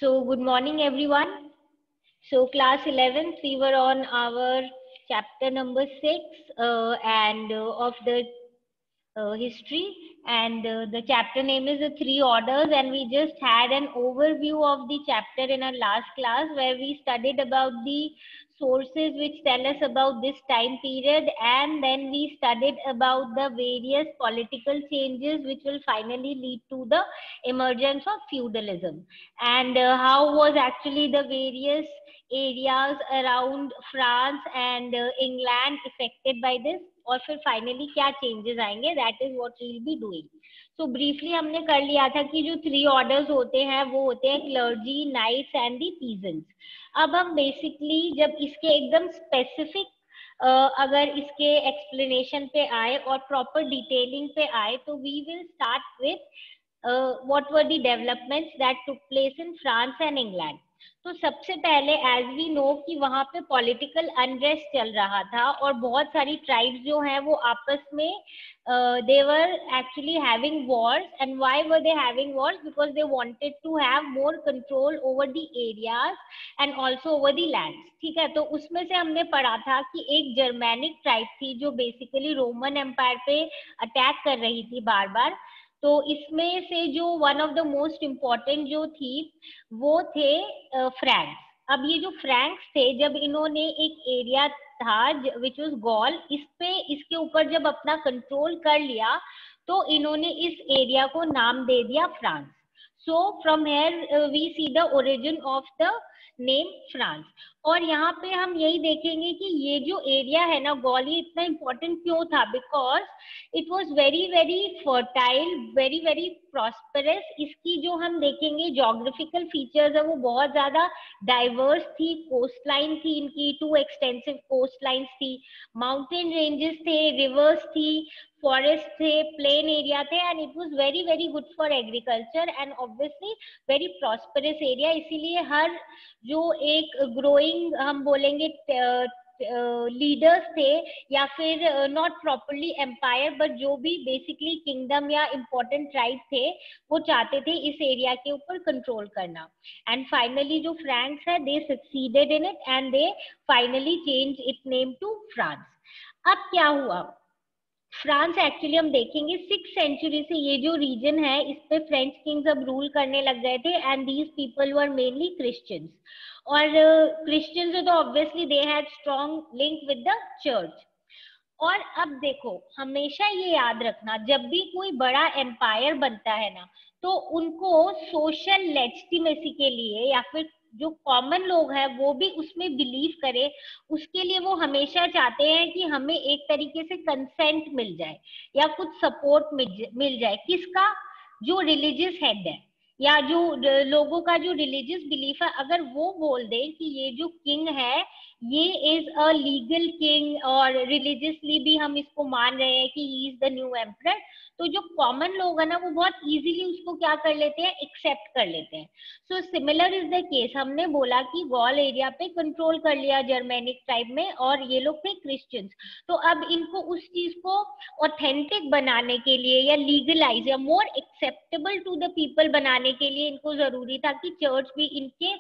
So good morning everyone. So class 11th, we were on our chapter number 6 and of the history, and the chapter name is the three orders, and we just had an overview of the chapter in our last class where we studied about the sources which tell us about this time period, and then we studied about the various political changes which will finally lead to the emergence of feudalism, and how was actually the various areas around France and England affected by this, और फिर finally क्या changes आएंगे, that is what we will be doing. So briefly हमने कर लिया था कि जो थ्री ऑर्डर्स होते हैं वो होते हैं clergy, knights and the peasants. अब हम बेसिकली जब इसके एकदम स्पेसिफिक अगर इसके एक्सप्लेनेशन पे आए और प्रॉपर डिटेलिंग पे आए तो we will start with what were the developments that took place in France and England. तो सबसे पहले एज वी नो कि वहां पे पॉलिटिकल अनरेस्ट चल रहा था और बहुत सारी ट्राइब्स जो हैं वो आपस में they were actually having wars. And why were they having wars? Because they wanted to have more control over the areas and also over the lands. ठीक है, तो उसमें से हमने पढ़ा था कि एक जर्मैनिक ट्राइब थी जो बेसिकली रोमन एम्पायर पे अटैक कर रही थी बार बार. तो इसमें से जो one of the most important जो थी वो थे फ्रैंक्स. अब ये जो फ्रैंक्स थे, जब इन्होंने एक एरिया था विच वाज गॉल, इस पे इसके ऊपर जब अपना कंट्रोल कर लिया तो इन्होंने इस एरिया को नाम दे दिया France. So from here we see the origin of the name France. और यहाँ पे हम यही देखेंगे कि ये जो एरिया है ना गॉल, ये इतना इम्पोर्टेंट क्यों था? Because it was very very fertile, very very prosperous. इसकी जो हम देखेंगे जोग्राफिकल फीचर्स है वो बहुत ज्यादा डाइवर्स थी. कोस्ट लाइन थी इनकी, टू एक्सटेंसिव कोस्ट लाइन्स थी, माउंटेन रेंजेस थे, रिवर्स थी, फॉरेस्ट थे, प्लेन एरिया थे, and it was very very good for agriculture and obviously very prosperous area. इसीलिए हर जो एक ग्रोइंग हम बोलेंगे लीडर्स थे या फिर नॉट प्रॉपरली एम्पायर बट जो भी बेसिकली किंगडम या इम्पोर्टेंट ट्राइब थे वो चाहते थे इस एरिया के ऊपर कंट्रोल करना. एंड फाइनली जो फ्रैंक्स है they succeeded in it and they finally change it name to France. अब क्या हुआ? फ्रांस एक्चुअली हम देखेंगे 6th सेंचुरी से ये जो रीजन है इस पे फ्रेंच किंग्स अब रूल करने लग गए थे and these people were mainly Christians. और क्रिश्चियंस तो obviously they had strong link with the church. और अब देखो, हमेशा ये याद रखना, जब भी कोई बड़ा एम्पायर बनता है ना तो उनको सोशल लेजिटिमेसी के लिए या फिर जो कॉमन लोग हैं वो भी उसमें बिलीव करे, उसके लिए वो हमेशा चाहते हैं कि हमें एक तरीके से कंसेंट मिल जाए या कुछ सपोर्ट मिल जाए. किसका? जो रिलीजियस हेड है या जो लोगों का जो रिलीजियस बिलीफ है, अगर वो बोल दे कि ये जो किंग है ये इज अ लीगल किंग और रिलीजियसली भी हम इसको मान रहे हैं कि he is the new emperor, तो जो कॉमन लोग है ना वो बहुत इजीली उसको क्या कर लेते हैं, एक्सेप्ट कर लेते हैं. So similar is the case. हमने बोला कि गॉल एरिया पे कंट्रोल कर लिया जर्मेनिक ट्राइब में और ये लोग थे क्रिश्चियंस. तो अब इनको उस चीज को ऑथेंटिक बनाने के लिए या लीगलाइज या more acceptable to the people बनाने के लिए इनको जरूरी था कि चर्च भी इनके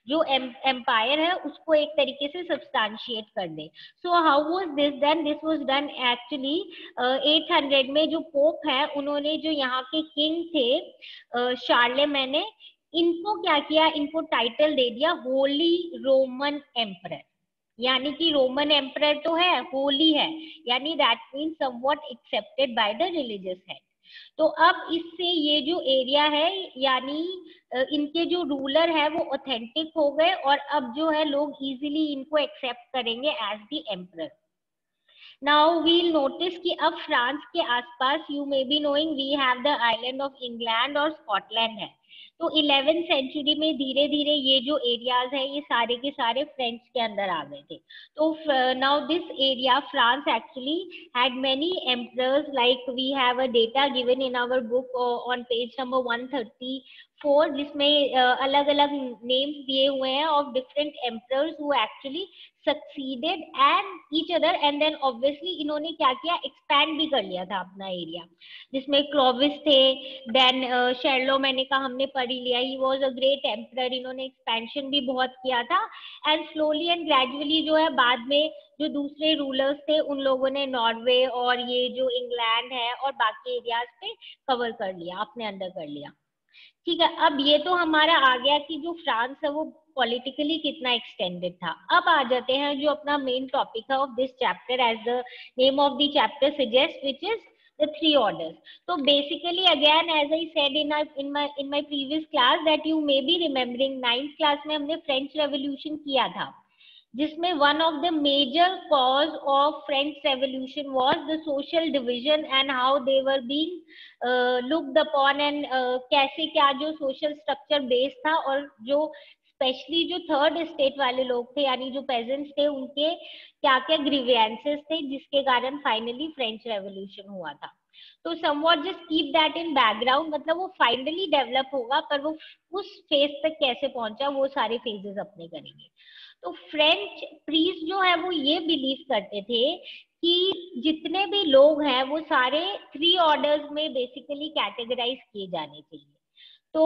जो एम्पायर है उसको एक तरीके से सब्सटैंशिएट कर दे. So how was this done? This was done actually 800 में. जो पोप है उन्होंने जो यहाँ के किंग थे शार्लेमेन, इनको क्या किया, इनको टाइटल दे दिया होली रोमन एम्परर. यानी कि रोमन एम्परर तो है, होली है, यानी that means somewhat accepted by the religious head. तो अब इससे ये जो एरिया है यानी इनके जो रूलर है वो ऑथेंटिक हो गए और अब जो है लोग इजीली इनको एक्सेप्ट करेंगे as the emperor. Now we'll notice कि अब फ्रांस के आसपास you may be knowing we have the island of England और स्कॉटलैंड है. तो 11th सेंचुरी में धीरे धीरे ये जो एरियाज है ये सारे के सारे फ्रेंच के अंदर आ गए थे. तो now this area France actually had many emperors, like we have a data given in our book on page number 130 4, जिसमें अलग अलग नेम्स दिए हुए हैं of different emperors who actually succeeded and each other, and then obviously इन्होंने क्या किया, expand भी कर लिया था अपना एरिया, जिसमें क्लोविस थे, देन शर्लोमेने का हमने पढ़ ही लिया, he was a great emperor, इन्होंने एक्सपेंशन भी बहुत किया था, एंड स्लोली एंड ग्रेजुअली जो है बाद में जो दूसरे रूलर्स थे उन लोगों ने नॉर्वे और ये जो इंग्लैंड है और बाकी एरियाज पे कवर कर लिया, अपने अंडर कर लिया। ठीक है, अब ये तो हमारा आ गया कि जो फ्रांस है वो पॉलिटिकली कितना एक्सटेंडेड था। अब आ जाते हैं जो अपना मेन टॉपिक है of this chapter, as the name of the chapter suggest, which is the 3 orders. तो basically again as I said in my previous class that you may be remembering, 9th class में हमने French revolution किया था, जिसमें one of the major cause of French revolution was the social division and how they were being looked upon, and कैसे क्या जो social structure base था, और जो स्पेशली जो थर्ड स्टेट वाले लोग थे यानी जो पेजेंट्स थे उनके क्या क्या ग्रीवियंसेस थे, जिसके कारण फाइनली फ्रेंच रेवोल्यूशन हुआ था। तो somewhat just keep that in background, मतलब वो फाइनली डेवलप होगा, पर वो उस फेज तक कैसे पहुंचा वो सारे फेजेस अपने करेंगे। तो फ्रेंच प्रीस्ट जो है वो ये बिलीव करते थे कि जितने भी लोग हैं वो सारे 3 ऑर्डर्स में बेसिकली कैटेगराइज किए जाने चाहिए। तो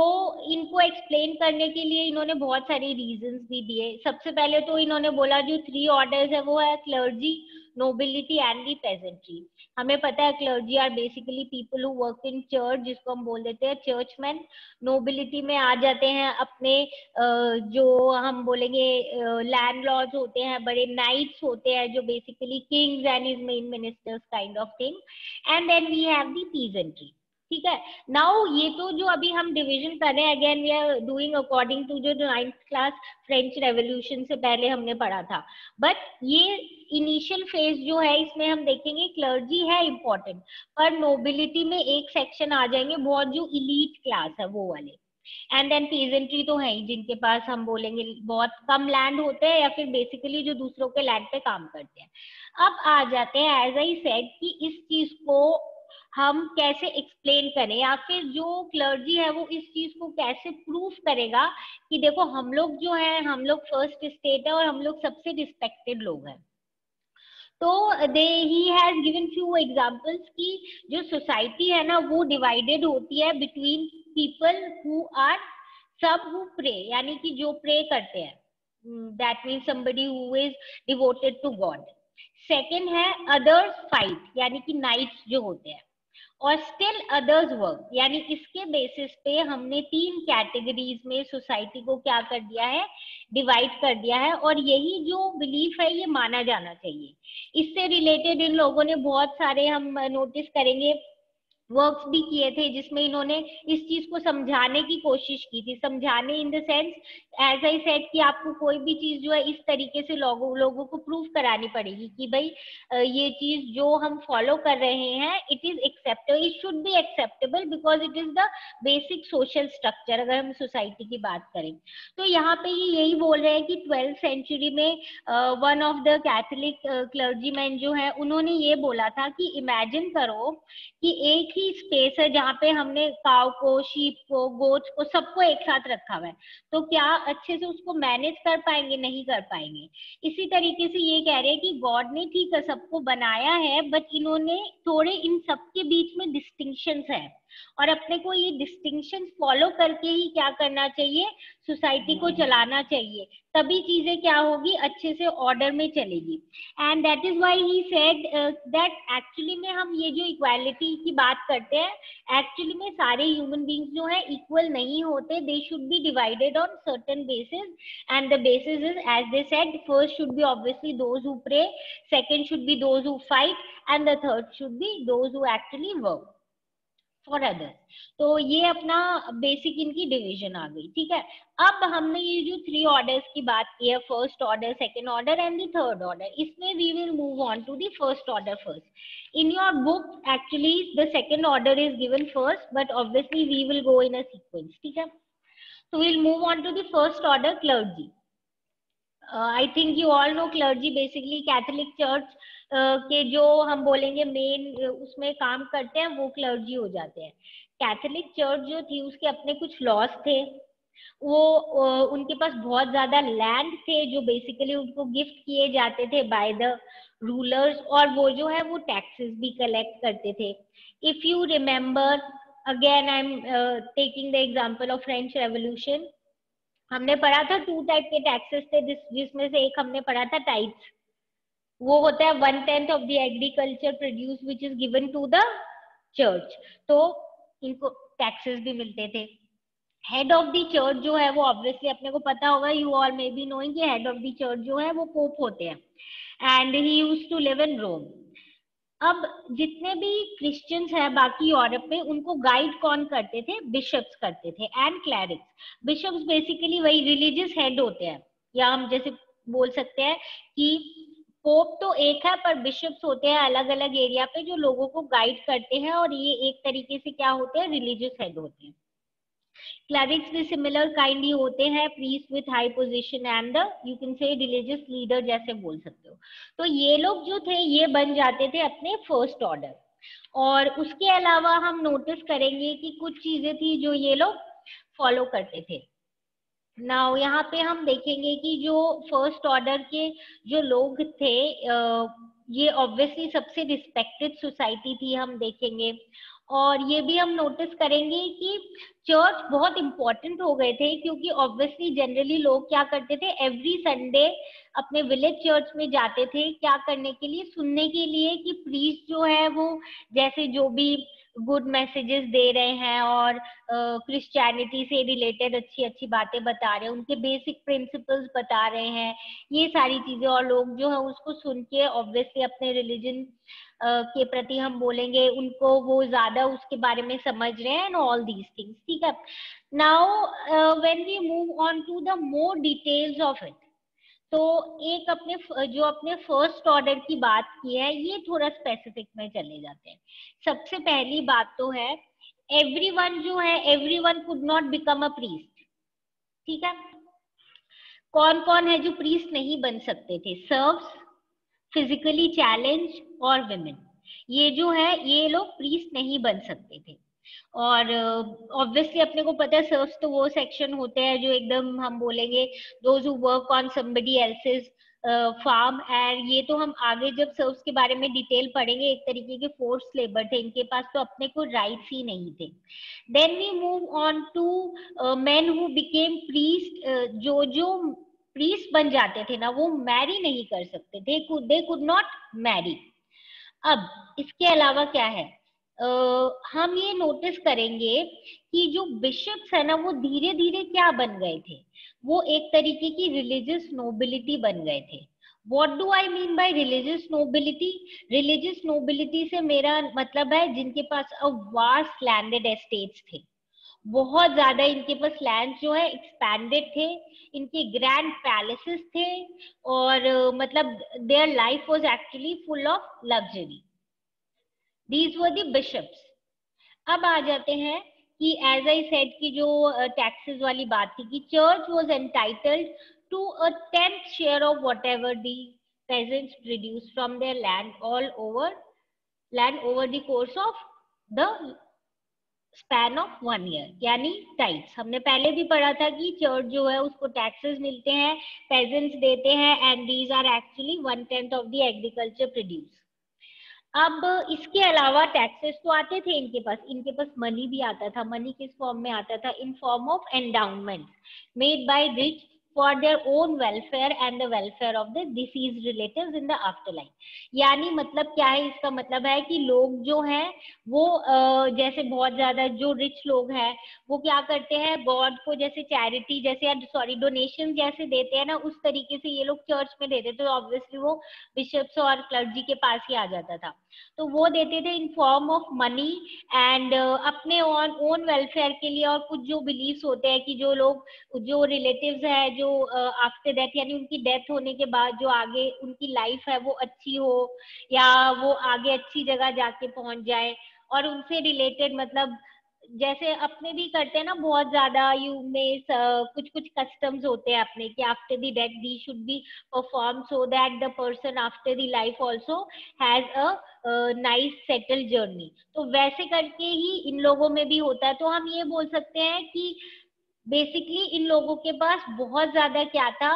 इनको एक्सप्लेन करने के लिए इन्होंने बहुत सारे रीजंस भी दिए। सबसे पहले तो इन्होंने बोला जो 3 ऑर्डर्स है वो है clergy, nobility and the peasantry. हमें पता है clergy are basically people who work in church, जिसको हम बोल देते हैं चर्चमैन। नोबिलिटी में आ जाते हैं अपने जो हम बोलेंगे लैंडलॉर्ड्स होते हैं, बड़े नाइट्स होते हैं जो basically kings and his main ministers kind of thing, and then we have the peasantry. ठीक है, नाउ ये तो जो अभी हम डिवीजन कर रहे हैं, again we are doing according to जो 9th क्लास फ्रेंच रेवोल्यूशन से पहले हमने पढ़ा था, बट ये इनिशियल फेज जो है इसमें हम देखेंगे क्लर्जी है इंपॉर्टेंट, पर नोबिलिटी में एक सेक्शन आ जाएंगे बहुत जो इलीट क्लास है वो वाले, एंड देन पीजेंट्री तो है ही जिनके पास हम बोलेंगे बहुत कम लैंड होते हैं या फिर बेसिकली जो दूसरों के लैंड पे काम करते हैं। अब आ जाते हैं एज आई सेड कि इस चीज को हम कैसे एक्सप्लेन करें, या फिर जो क्लर्जी है वो इस चीज को कैसे प्रूफ करेगा कि देखो हम लोग जो है, हम लोग फर्स्ट स्टेट है और हम लोग सबसे रिस्पेक्टेड लोग हैं। तो they he has given few examples कि जो सोसाइटी है ना वो डिवाइडेड होती है बिटवीन पीपल हु आर सब हु प्रे, यानी कि जो प्रे करते हैं, that means somebody who is devoted to God. Second है अदर्स फाइट, यानी कि नाइट्स जो होते हैं, और स्टिल अदर्स वर्क, यानी इसके बेसिस पे हमने 3 कैटेगरीज में सोसाइटी को क्या कर दिया है, डिवाइड कर दिया है, और यही जो बिलीफ है ये माना जाना चाहिए। इससे रिलेटेड इन लोगों ने बहुत सारे हम नोटिस करेंगे वर्क्स भी किए थे जिसमें इन्होंने इस चीज को समझाने की कोशिश की थी। समझाने in the sense, as I said कि आपको कोई भी चीज जो है इस तरीके से लोगों को प्रूव करानी पड़ेगी कि भाई ये चीज जो हम फॉलो कर रहे हैं it is acceptable, it should be acceptable because it is the basic social structure, अगर हम सोसाइटी की बात करें। तो यहाँ पे ये यही बोल रहे हैं कि 12th सेंचुरी में one of the Catholic clergyman जो है उन्होंने ये बोला था कि इमेजिन करो कि एक ही स्पेस है जहाँ पे हमने काव को, शीप को, गोट्स को, सबको एक साथ रखा हुआ है, तो क्या अच्छे से उसको मैनेज कर पाएंगे? नहीं कर पाएंगे। इसी तरीके से ये कह रहे हैं कि गॉड ने ठीक है सबको बनाया है, बट इन्होंने थोड़े इन सबके बीच में डिस्टिंक्शंस है, और अपने को ये डिस्टिंक्शन फॉलो करके ही क्या करना चाहिए, सोसाइटी को चलाना चाहिए, तभी चीजें क्या होगी, अच्छे से ऑर्डर में चलेगी। And that is why he said that actually में हम ये जो इक्वालिटी की बात करते हैं, एक्चुअली में सारे ह्यूमन बींग्स जो है इक्वल नहीं होते, they should be divided on certain basis, and the basis is as they said, first should be obviously those who pray, second should be those who fight, and the third should be those who actually work for others. तो ये अपना basic इनकी division आ गई। ठीक है, अब हमने ये जो 3 ऑर्डर्स की बात की है, first order, second order and the third order, इसमें we will move on to the first order first. In your book actually the second order is given first, but obviously we will go in a sequence. ठीक है, so we'll move on to the first order, clergy. I think you all know clergy basically Catholic Church के जो हम बोलेंगे main उसमें काम करते हैं वो क्लर्जी हो जाते हैं। कैथोलिक चर्च जो थी उसके अपने कुछ लॉस थे, वो उनके पास बहुत ज्यादा लैंड थे जो बेसिकली उनको गिफ्ट किए जाते थे बाय द रूलर्स, और वो जो है वो टैक्सेस भी कलेक्ट करते थे. If you remember, again I am taking the example of French revolution. हमने पढ़ा था 2 टाइप के टैक्सेस थे, जिसमें से एक हमने पढ़ा था टाइप्स. वो होता है 1/10 of the agriculture produce which is given to the church. तो इनको टैक्सेस भी मिलते थे. हेड ऑफ द चर्च जो है वो ऑब्वियसली अपने को पता होगा, you all may be knowing कि हेड ऑफ द चर्च जो है वो पोप होते हैं, and he used to live in Rome. अब जितने भी क्रिश्चियंस हैं बाकी यूरोप में, उनको गाइड कौन करते थे? बिशप्स करते थे एंड क्लैरिक्स. बिशप्स बेसिकली वही रिलीजियस हेड होते हैं, या हम जैसे बोल सकते हैं कि पोप तो एक है पर बिशप्स होते हैं अलग अलग एरिया पे जो लोगों को गाइड करते हैं, और ये एक तरीके से क्या होते हैं? रिलीजियस हेड होते हैं. क्लरिक्स भी सिमिलर काइंड ही होते हैं, priest with high position and the you can say religious leader जैसे बोल सकते हो. तो ये लोग जो थे ये बन जाते थे अपने फर्स्ट ऑर्डर. और उसके अलावा हम नोटिस करेंगे कि कुछ चीजें थी जो ये लोग फॉलो करते थे. नाउ यहाँ पे हम देखेंगे कि जो फर्स्ट ऑर्डर के जो लोग थे, ये ऑब्वियसली सबसे रिस्पेक्टेड सोसाइटी थी, हम देखेंगे. और ये भी हम नोटिस करेंगे कि चर्च बहुत इंपॉर्टेंट हो गए थे, क्योंकि ऑब्वियसली जनरली लोग क्या करते थे? एवरी संडे अपने विलेज चर्च में जाते थे, क्या करने के लिए? सुनने के लिए कि प्रीस्ट जो है वो जैसे जो भी गुड मैसेजेस दे रहे हैं और क्रिश्चियनिटी से रिलेटेड अच्छी अच्छी बातें बता रहे हैं, उनके बेसिक प्रिंसिपल्स बता रहे हैं, ये सारी चीजें. और लोग जो है उसको सुन के ऑब्वियसली अपने रिलीजन के प्रति हम बोलेंगे उनको वो ज्यादा उसके बारे में समझ रहे हैं, एंड ऑल दीज थिंग्स. ठीक है. Now when we move on to the more details of it, तो एक अपने जो अपने फर्स्ट ऑर्डर की बात की है, ये थोड़ा स्पेसिफिक में चले जाते हैं. सबसे पहली बात तो है, एवरीवन जो है, everyone could not become a priest. ठीक है. कौन कौन है जो प्रीस्ट नहीं बन सकते थे? सर्व्स, फिजिकली चैलेंज और विमेन. ये जो है ये लोग प्रीस्ट नहीं बन सकते थे. और ऑब्वियसली अपने को पता है सर्व्स तो वो सेक्शन होते हैं जो एकदम हम बोलेंगे those who work on somebody else's farm. And ये तो हम आगे जब सर्व्स के बारे में डिटेल पढ़ेंगे, एक तरीके के फोर्स लेबर थे, इनके पास तो अपने को राइट्स ही नहीं थे. Then we move on to men who became priest. जो प्रीस्ट बन जाते थे ना, वो मैरी नहीं कर सकते थे, दे कुड नॉट मैरी. अब इसके अलावा क्या है, हम ये नोटिस करेंगे कि जो बिशप्स है ना, वो धीरे धीरे क्या बन गए थे? वो एक तरीके की रिलीजियस नोबिलिटी बन गए थे. What do I mean by religious nobility? Religious nobility से मेरा मतलब है जिनके पास a vast landed estates थे, बहुत ज्यादा इनके पास लैंड जो है एक्सपैंडेड थे, इनके ग्रैंड पैलेसेस थे, और मतलब their life was actually full of luxury. These were the bishops. अब आ जाते हैं कि एज आई सेड की जो टैक्सेस वाली बात थी कि church was entitled to a 10th share of whatever the peasants produce from their land over the course of the span of 1 year, यानी टाइप्स. हमने पहले भी पढ़ा था कि चर्च जो है उसको टैक्सेस मिलते हैं, पेजेंट्स देते हैं, and these are actually 1/10 of the agriculture produce. अब इसके अलावा टैक्सेस तो आते थे इनके पास मनी भी आता था. मनी किस फॉर्म में आता था? In form of endowment made by rich for their own welfare and the welfare of the deceased relatives in the afterlife. यानी मतलब क्या है? इसका मतलब है कि लोग जो हैं वो जैसे बहुत ज्यादा जो रिच लोग हैं वो क्या करते हैं, गॉड को जैसे चैरिटी जैसे सॉरी डोनेशन जैसे देते हैं ना, उस तरीके से ये लोग चर्च में देते. तो ऑब्वियसली वो बिशप्स और क्लर्जी के पास ही आ जाता था. तो वो देते थे in form of money and अपने ओन वेलफेयर के लिए. और कुछ जो बिलीव्स होते हैं कि जो लोग जो रिलेटिव्स है जो आफ्टर डेथ यानी उनकी डेथ होने के बाद जो आगे उनकी लाइफ है वो अच्छी हो, या वो आगे अच्छी जगह जाके पहुंच जाए, और उनसे रिलेटेड मतलब जैसे अपने भी करते हैं ना बहुत ज्यादा, यू में कुछ कुछ कस्टम्स होते हैं अपने कि after the death they should be perform so that the person after the life also has a nice settle journey. तो वैसे करके ही इन लोगों में भी होता है। तो हम ये बोल सकते हैं कि बेसिकली इन लोगों के पास बहुत ज्यादा क्या था,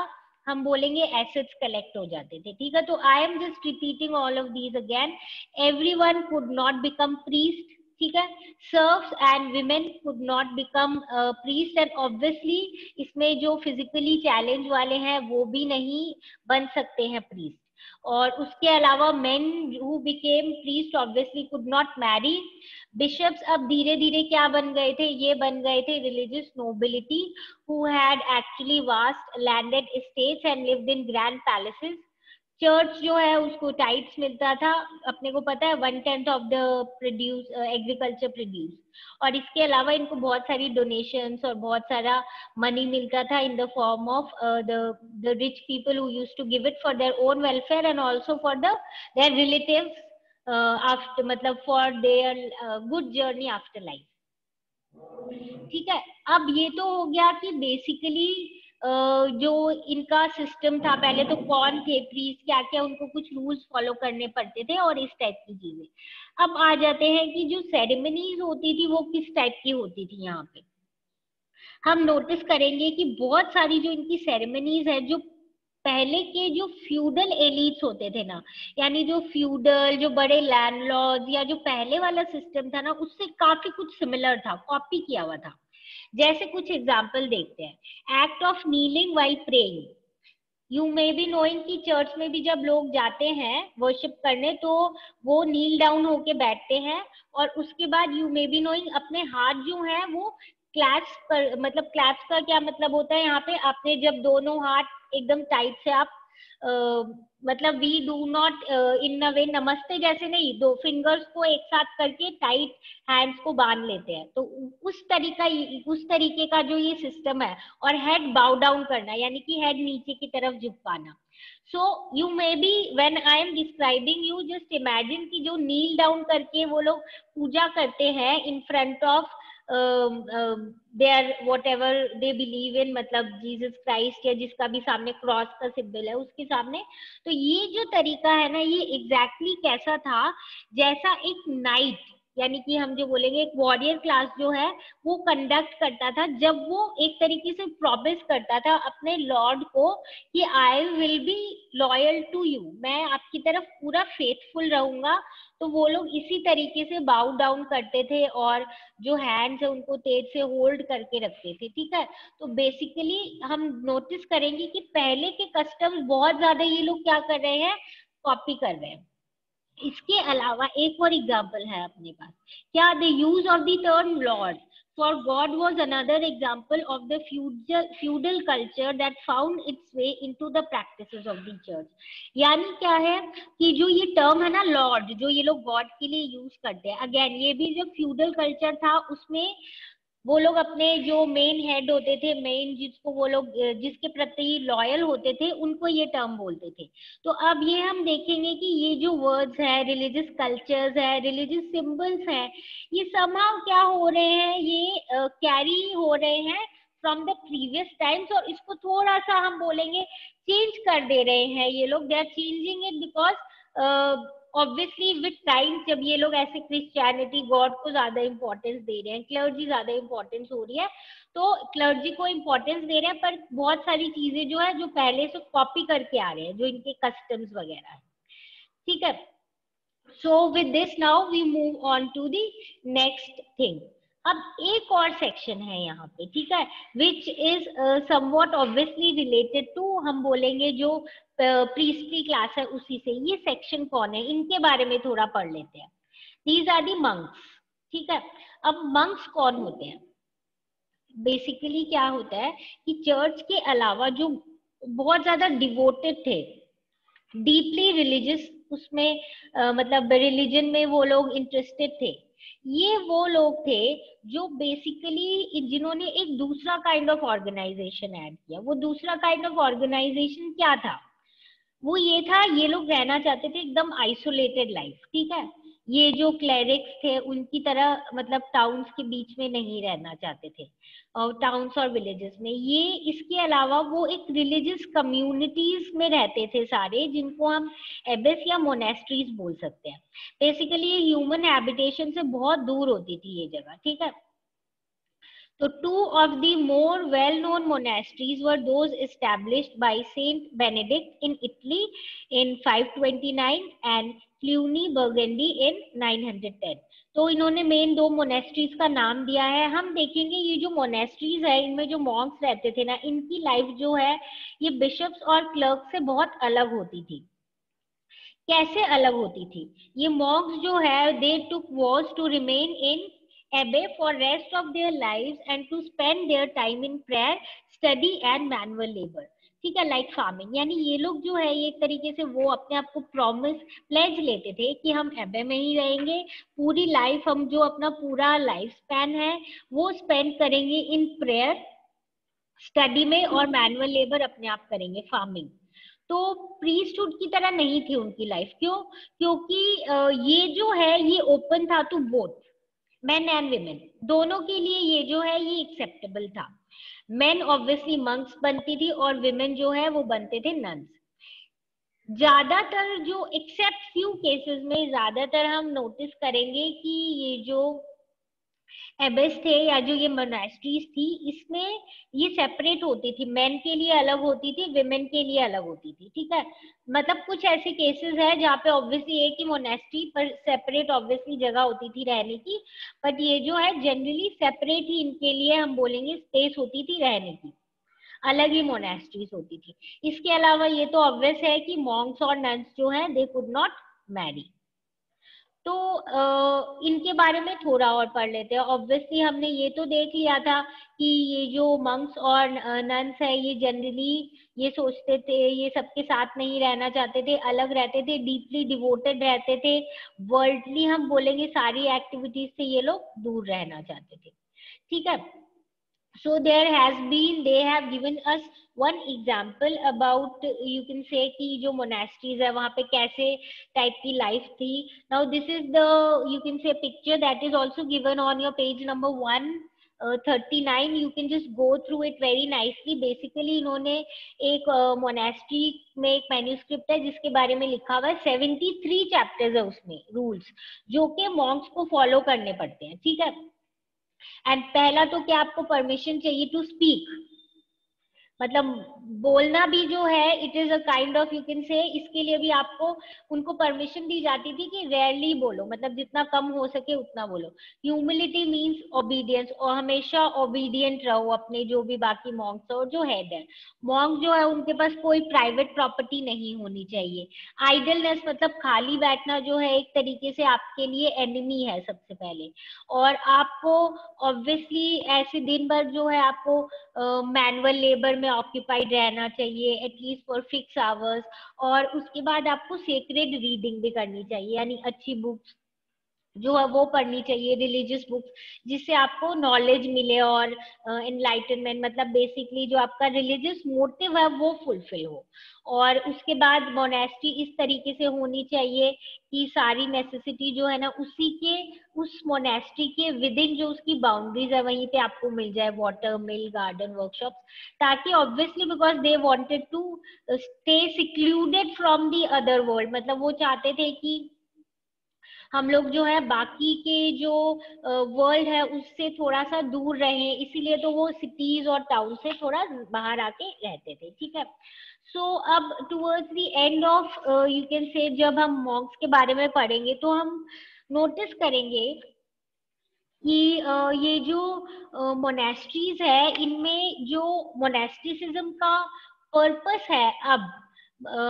हम बोलेंगे एसेट्स कलेक्ट हो जाते थे। ठीक है, तो I am just repeating all of these again. Everyone could not become priest, ठीक है, serves and women could not become priest, and obviously इसमें जो फिजिकली चैलेंज वाले हैं वो भी नहीं बन सकते हैं प्रीस्ट। और उसके अलावा men who became priest obviously could not marry. Bishops अब धीरे धीरे क्या बन गए थे, ये बन गए थे religious nobility who had actually vast landed estates and lived in grand palaces. Church जो है उसको टाइट्स मिलता था, अपने को पता है 1/10 of the produce agriculture produce. और इसके अलावा इनको बहुत सारी डोनेशंस और बहुत सारा मनी मिलता था in the form of the rich people who used to give it for their own welfare and also for the their relatives after, मतलब for their good journey after life. ठीक है, अब ये तो हो गया कि बेसिकली जो इनका सिस्टम था, पहले तो कौन थे प्रीस्ट, क्या क्या उनको कुछ रूल्स फॉलो करने पड़ते थे और इस टाइप की चीजें। अब आ जाते हैं कि जो सेरेमनीज होती थी वो किस टाइप की होती थी। यहाँ पे हम नोटिस करेंगे कि बहुत सारी जो इनकी सेरेमनीज है, जो पहले के जो फ्यूडल एलिट्स होते थे ना, यानी जो फ्यूडल, जो बड़े लैंडलॉर्ड या जो पहले वाला सिस्टम था ना, उससे काफी कुछ सिमिलर था, कॉपी किया हुआ था। जैसे कुछ एग्जाम्पल देखते हैं। Act of kneeling while praying. You may be knowing कि चर्च में भी जब लोग जाते हैं वर्शिप करने तो वो नील डाउन होके बैठते हैं, और उसके बाद यू मे बी नोइंग अपने हाथ जो है वो क्लैप्स कर, मतलब क्लैप्स का क्या मतलब होता है, यहाँ पे आपने जब दोनों हाथ एकदम टाइट से आप मतलब वी डू नॉट इन अ वे नमस्ते जैसे नहीं, दो फिंगर्स को एक साथ करके टाइट हैंड्स को बांध लेते हैं, तो उस तरीके का जो ये सिस्टम है। और हेड बाउ डाउन करना, यानी कि हेड नीचे की तरफ झुकाना। So you may be when I am describing you just imagine कि जो नील डाउन करके वो लोग पूजा करते हैं in front of their what ever they believe in, मतलब जीसस क्राइस्ट या जिसका भी सामने क्रॉस का सिंबल है उसके सामने। तो ये जो तरीका है ना, ये एग्जैक्टली कैसा था, जैसा एक नाइट, यानी कि हम जो बोलेंगे एक वॉरियर क्लास जो है वो कंडक्ट करता था, जब वो एक तरीके से प्रॉमिस करता था अपने लॉर्ड को कि I will be loyal to you, मैं आपकी तरफ पूरा फेथफुल रहूंगा। तो वो लोग इसी तरीके से बाउ डाउन करते थे और जो हैंड्स है उनको तेज से होल्ड करके रखते थे। ठीक है, तो बेसिकली हम नोटिस करेंगे कि पहले के कस्टम्स बहुत ज्यादा ये लोग क्या कर रहे हैं, कॉपी कर रहे हैं। इसके अलावा एक और एग्जाम्पल है अपने पास, क्या the use of the term Lord for God was another example of the feudal culture that found it's way into the practices of the church. यानी क्या है कि जो ये टर्म है ना लॉर्ड, जो ये लोग गॉड के लिए यूज करते हैं, अगेन ये भी जो फ्यूडल कल्चर था उसमें वो लोग अपने जो मेन हेड होते थे, मेन जिसको वो लोग जिसके प्रति लॉयल होते थे, उनको ये टर्म बोलते थे। तो अब ये हम देखेंगे कि ये जो वर्ड्स है, रिलीजियस कल्चर्स है, रिलीजियस सिंबल्स है, ये समहाउ क्या हो रहे हैं, ये कैरी हो रहे हैं फ्रॉम द प्रीवियस टाइम्स, और इसको थोड़ा सा हम बोलेंगे चेंज कर दे रहे हैं ये लोग। They are changing it because obviously with time जब ये लोग ऐसे क्रिश्चियनिटी गॉड को ज्यादा इंपॉर्टेंस दे रहे हैं, क्लर्जी ज्यादा इंपॉर्टेंस हो रही है, तो क्लर्जी को इंपॉर्टेंस दे रहे हैं, पर बहुत सारी चीजें जो है जो पहले से कॉपी करके आ रहे हैं, जो इनके कस्टम्स वगैरह है। ठीक है, so with this now we move on to the next thing। अब एक और सेक्शन है यहाँ पे, ठीक है, which is somewhat obviously related to, हम बोलेंगे जो प्रीस्टली क्लास है उसी से। ये सेक्शन कौन है, इनके बारे में थोड़ा पढ़ लेते हैं। These are the monks। ठीक है, अब monks कौन होते हैं, बेसिकली क्या होता है कि चर्च के अलावा जो बहुत ज्यादा डिवोटेड थे, डीपली रिलीजियस, उसमें मतलब रिलीजन में वो लोग इंटरेस्टेड थे, ये वो लोग थे जो बेसिकली जिन्होंने एक दूसरा काइंड ऑफ ऑर्गेनाइजेशन ऐड किया। वो दूसरा काइंड ऑफ ऑर्गेनाइजेशन क्या था, वो ये था, ये लोग रहना चाहते थे एकदम आइसोलेटेड लाइफ। ठीक है, ये जो क्लेरिक्स थे उनकी तरह मतलब टाउन्स के बीच में नहीं रहना चाहते थे, और टाउन्स और विलेजेस में। ये इसके अलावा वो एक रिलीजियस कम्युनिटीज में रहते थे सारे, जिनको हम एबिस या मोनेस्ट्रीज बोल सकते हैं। बेसिकली ये ह्यूमन हैबिटेशन से बहुत दूर होती थी ये जगह, ठीक है। So two of the more well-known monasteries were those established by Saint Benedict in Italy in 529 and Cluny, Burgundy in 910. तो इन्होंने मेन दो मोनेस्ट्रीज का नाम दिया है। हम देखेंगे ये जो मोनेस्ट्रीज है इनमें जो मॉन्क्स रहते थे ना, इनकी लाइफ जो है ये बिशप्स और क्लर्क से बहुत अलग होती थी। कैसे अलग होती थी? ये मॉन्क्स जो है they took vows to remain in abbey for rest of their lives and to spend their time in prayer, study and manual labor. ठीक है, लाइक फार्मिंग। यानी ये लोग जो है ये एक तरीके से वो अपने आप को प्रॉमिस प्लेज लेते थे कि हम एबे में ही रहेंगे, पूरी लाइफ हम जो अपना पूरा लाइफ स्पैन है वो स्पेंड करेंगे इन प्रेयर, स्टडी में, और मैनुअल लेबर अपने आप करेंगे, फार्मिंग। तो प्रीस्टहुड की तरह नहीं थी उनकी लाइफ। क्यों? क्योंकि ये जो है ये ओपन था to both men and women, दोनों के लिए ये जो है ये एक्सेप्टेबल था। मेन ऑब्वियसली मंक्स बनती थी और विमेन जो है वो बनते थे नन्स। ज्यादातर जो एक्सेप्ट फ्यू केसेस में ज्यादातर हम नोटिस करेंगे कि ये जो एबेस थे या जो ये मोनास्ट्रीज थी इसमें ये सेपरेट होती थी, मेन के लिए अलग होती थी, विमेन के लिए अलग होती थी, ठीक है। मतलब कुछ ऐसे केसेस है जहाँ पे ऑब्वियसली एक ही मोनास्ट्री पर सेपरेट ऑब्वियसली जगह होती थी रहने की, बट ये जो है जनरली सेपरेट ही इनके लिए हम बोलेंगे स्पेस होती थी रहने की, अलग ही मोनास्ट्रीज होती थी। इसके अलावा ये तो ऑब्वियस है कि मॉन्क्स और नन्स जो है दे कुड नॉट मैरी। तो इनके बारे में थोड़ा और पढ़ लेते हैं। ऑब्वियसली हमने ये तो देख लिया था कि ये जो मंक्स और नन्स है ये जनरली ये सोचते थे, ये सबके साथ नहीं रहना चाहते थे, अलग रहते थे, डीपली डिवोटेड रहते थे, वर्ल्डली हम बोलेंगे सारी एक्टिविटीज से ये लोग दूर रहना चाहते थे, ठीक है। So there has been, they have given us one example about, you can say कि जो monasteries है वहाँ पे कैसे type की life थी। Now this is the, you can say picture that is also given on your page number 139. You can just go through it very nicely. Basically इन्होंने एक monastery में एक manuscript है जिसके बारे में लिखा हुआ है, 73 chapters है उसमें rules जो कि monks को follow करने पड़ते हैं, ठीक है। एंड पहला तो क्या आपको परमिशन चाहिए टू स्पीक, मतलब बोलना भी जो है it is a kind of, you can say, इसके लिए भी आपको उनको परमिशन दी जाती थी कि रेयरली बोलो, मतलब जितना कम हो सके उतना बोलो। ह्यूमिलिटी मींस ओबीडियंस, और हमेशा ओबीडियंट रहो अपने जो भी बाकी मॉन्क्स और जो हेड है। मॉन्क जो है उनके पास कोई प्राइवेट प्रॉपर्टी नहीं होनी चाहिए। आइडलनेस मतलब खाली बैठना जो है एक तरीके से आपके लिए एनिमी है सबसे पहले। और आपको ऑब्वियसली ऐसे दिन भर जो है आपको मैनुअल लेबर में ऑक्यूपाइड रहना चाहिए एटलीस्ट फॉर फिक्स आवर्स, और उसके बाद आपको सेक्रेड रीडिंग भी करनी चाहिए, यानी अच्छी बुक्स जो है वो पढ़नी चाहिए, रिलीजियस बुक्स, जिससे आपको नॉलेज मिले और एनलाइटनमेंट, मतलब बेसिकली जो आपका रिलीजियस मोटिव है वो फुलफिल हो। और उसके बाद मोनेस्ट्री इस तरीके से होनी चाहिए कि सारी नेसेसिटी जो है ना उसी के, उस मोनेस्ट्री के विद इन जो उसकी बाउंड्रीज है वहीं पे आपको मिल जाए, वाटर, मिल, गार्डन, वर्कशॉप, ताकि obviously because they wanted to stay secluded from the other world, मतलब वो चाहते थे कि हम लोग जो है बाकी के जो वर्ल्ड है उससे थोड़ा सा दूर रहे, इसीलिए तो वो सिटीज और टाउन से थोड़ा बाहर आके रहते थे, ठीक है। सो अब towards the end of, you can say, जब हम मॉन्क्स के बारे में पढ़ेंगे तो हम नोटिस करेंगे कि ये जो मोनेस्ट्रीज है इनमें जो मोनेस्टिसिज्म का पर्पस है, अब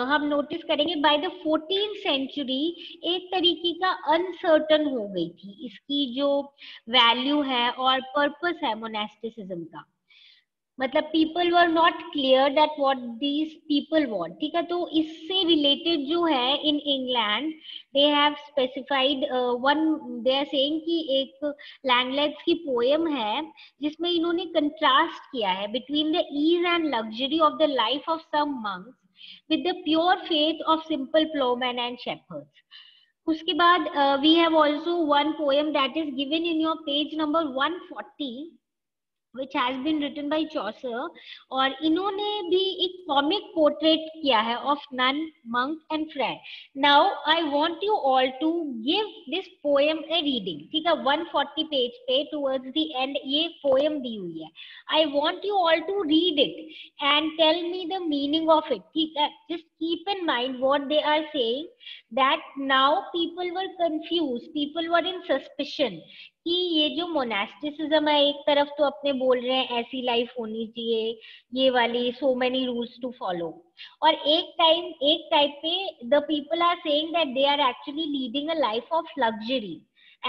हम नोटिस करेंगे बाय द 14th सेंचुरी एक तरीके का अनसर्टन हो गई थी इसकी जो वैल्यू है और पर्पस है मोनेस्टिसिज्म का। मतलब people were not clear that what these people want, ठीक है। तो इससे रिलेटेड जो है in England they have specified one, they are saying कि एक लैंगलेट्स की पोएम है जिसमें इन्होंने कंट्रास्ट किया है between the ease and luxury of the life of some monks with the pure faith of simple plowmen and shepherds. उसके बाद we have also one poem that is given in your page number 140 which has been written by Chaucer, और इन्होंने भी एक comic portrait किया है of nun monk and friend. Now I want you all to give this poem a reading. ठीक है, 140 page पे towards the end ये पोएम दी हुई है. I want you all to read it and tell me the meaning of it. ठीक है, just keep in mind what they are saying, that now people were confused, people were in suspicion कि ये जो मोनास्टिसिज्म है, एक तरफ तो अपने बोल रहे हैं ऐसी लाइफ होनी चाहिए, ये वाली so many rules to follow, और एक टाइप पे the people are saying that they are actually leading a life of luxury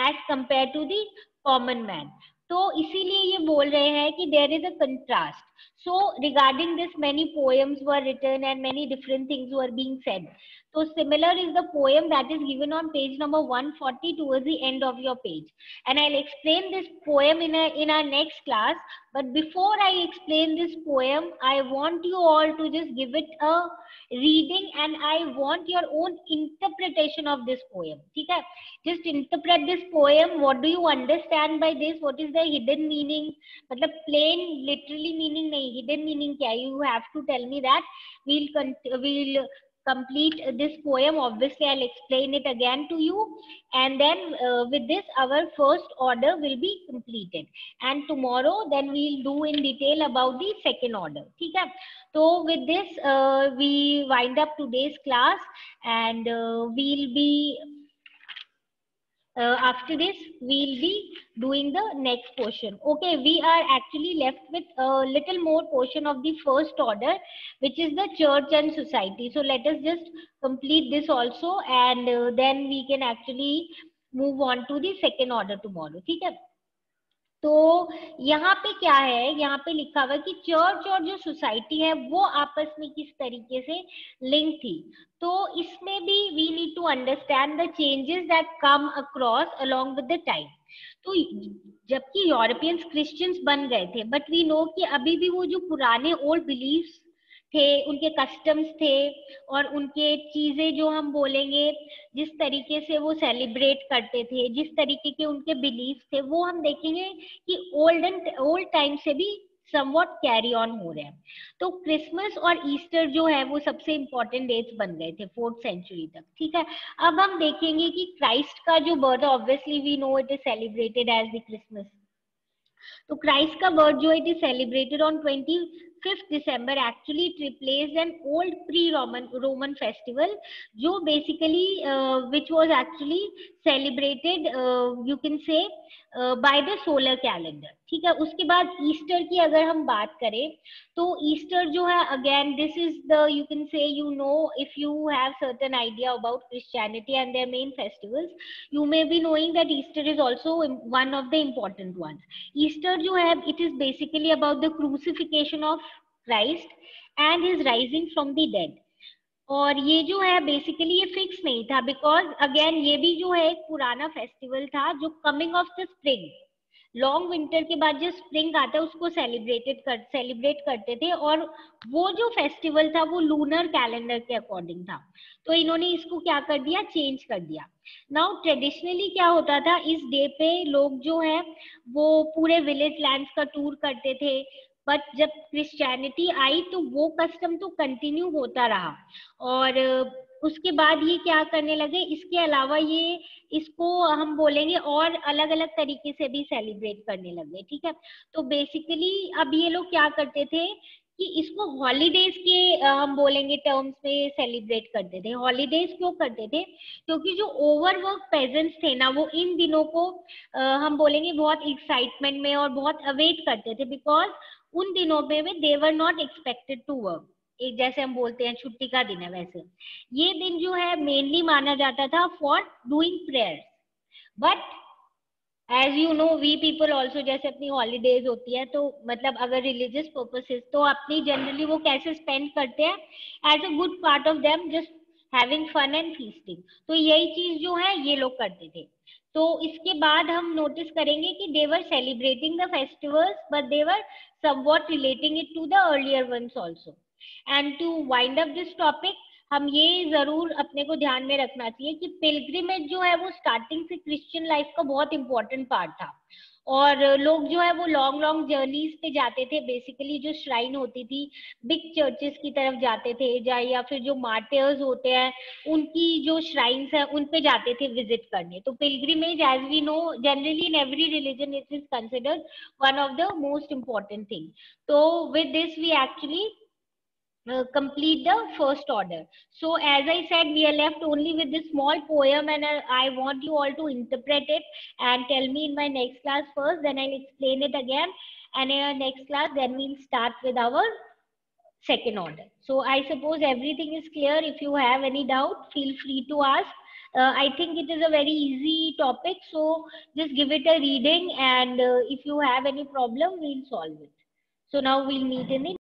as compare to the common man. तो इसीलिए ये बोल रहे हैं कि there is a contrast. So regarding this, many poems were written and many different things were being said. So similar is the poem that is given on page number 140 towards the end of your page. And I'll explain this poem in our next class. But before I explain this poem, I want you all to just give it a reading and I want your own interpretation of this poem. Okay? Just interpret this poem. What do you understand by this? What is the hidden meaning? मतलब plain literally meaning नहीं, hidden meaning क्या है? You have to tell me that. We'll complete this poem. Obviously I'll explain it again to you, and then with this our first order will be completed, and tomorrow then we'll do in detail about the second order. ठीक है, तो with this we wind up today's class, and we'll be after this we'll be doing the next portion. Okay, we are actually left with a little more portion of the first order, which is the church and society. So let us just complete this also, and then we can actually move on to the second order tomorrow. ठीक है, तो यहाँ पे क्या है, यहाँ पे लिखा हुआ है कि चर्च और जो सोसाइटी है वो आपस में किस तरीके से लिंक थी. तो इसमें भी we need to understand the changes that come across along with the time. तो जबकि यूरोपियंस क्रिश्चियंस बन गए थे, बट वी नो कि अभी भी वो जो पुराने ओल्ड बिलीव्स थे, उनके कस्टम्स थे, और उनके चीजें जो हम बोलेंगे जिस तरीके से वो सेलिब्रेट करते थे, जिस तरीके के उनके बिलीफ थे, वो हम देखेंगे कि ओल्ड टाइम से भी समवॉट कैरी ऑन हो रहे हैं. तो क्रिसमस और ईस्टर जो है वो सबसे इंपॉर्टेंट डेट्स बन गए थे 4th सेंचुरी तक. ठीक है, अब हम देखेंगे कि क्राइस्ट का जो birth, obviously we know it is celebrated as the Christmas. तो क्राइस्ट का बर्थ जो it is celebrated on 25th December. Actually it replaced an old pre-Roman festival जो basically which was actually celebrated you can say by the solar calendar. ठीक है, उसके बाद Easter की अगर हम बात करें तो ईस्टर जो है again this is the you can say, you know, if you have certain idea about Christianity and their main festivals, you may be knowing that Easter is also one of the important ones. Easter जो है it is basically about the crucifixion of Christ and his rising from the dead. और ये जो है basically ये fix नहीं था, because again ये भी जो है एक पुराना फेस्टिवल था जो coming of the spring, long winter के बाद जो स्प्रिंग आता है उसको सेलिब्रेट करते थे, और वो जो फेस्टिवल था वो लूनर कैलेंडर के अकॉर्डिंग था. तो इन्होंने इसको क्या कर दिया, चेंज कर दिया. नाउ ट्रेडिशनली क्या होता था, इस डे पे लोग जो है वो पूरे विलेज लैंड्स का टूर करते थे, बट जब क्रिश्चियनिटी आई तो वो कस्टम तो कंटिन्यू होता रहा, और उसके बाद ये क्या करने लगे, इसके अलावा ये इसको हम बोलेंगे और अलग अलग तरीके से भी सेलिब्रेट करने लगे. ठीक है, तो बेसिकली अब ये लोग क्या करते थे कि इसको हॉलीडेज के हम बोलेंगे टर्म्स में सेलिब्रेट करते थे. हॉलीडेज क्यों करते थे, क्योंकि जो ओवरवर्क पेजेंट्स थे ना, वो इन दिनों को हम बोलेंगे बहुत एक्साइटमेंट में और बहुत अवेट करते थे, बिकॉज उन दिनों में they were not expected to work. एक जैसे हम बोलते हैं छुट्टी का दिन है, वैसे ये दिन जो है मेनली माना जाता था for doing prayers. But as you know we people also, जैसे अपनी हॉलीडेज होती है तो मतलब अगर रिलीजियस पर्पसेस, तो अपनी जनरली वो कैसे स्पेंड करते हैं, as a good part of them just having fun and feasting. तो यही चीज जो है ये लोग करते थे. तो इसके बाद हम नोटिस करेंगे कि they were celebrating the festivals, but they were somewhat relating it to the earlier ones also. And to wind up this topic, हम ये जरूर अपने को ध्यान में रखना चाहिए कि पिलग्रिमेज जो है वो स्टार्टिंग से क्रिश्चियन लाइफ का बहुत इंपॉर्टेंट पार्ट था, और लोग जो है वो लॉन्ग लॉन्ग जर्नीज पे जाते थे, बेसिकली जो श्राइन होती थी बिग चर्चेस की तरफ जाते थे, या फिर जो मार्टियर्स होते हैं उनकी जो श्राइन्स है उन पे जाते थे विजिट करने। तो pilgrimage, as we know, generally in every religion it is considered one of the most important thing. तो with this we actually complete the first order. So as I said, we are left only with this small poem, and I want you all to interpret it and tell me in my next class first, then I'll explain it again, and in our next class then we'll start with our second order. So I suppose everything is clear. If you have any doubt, feel free to ask. I think it is a very easy topic, so just give it a reading, and if you have any problem, we'll solve it. So now we'll meet in the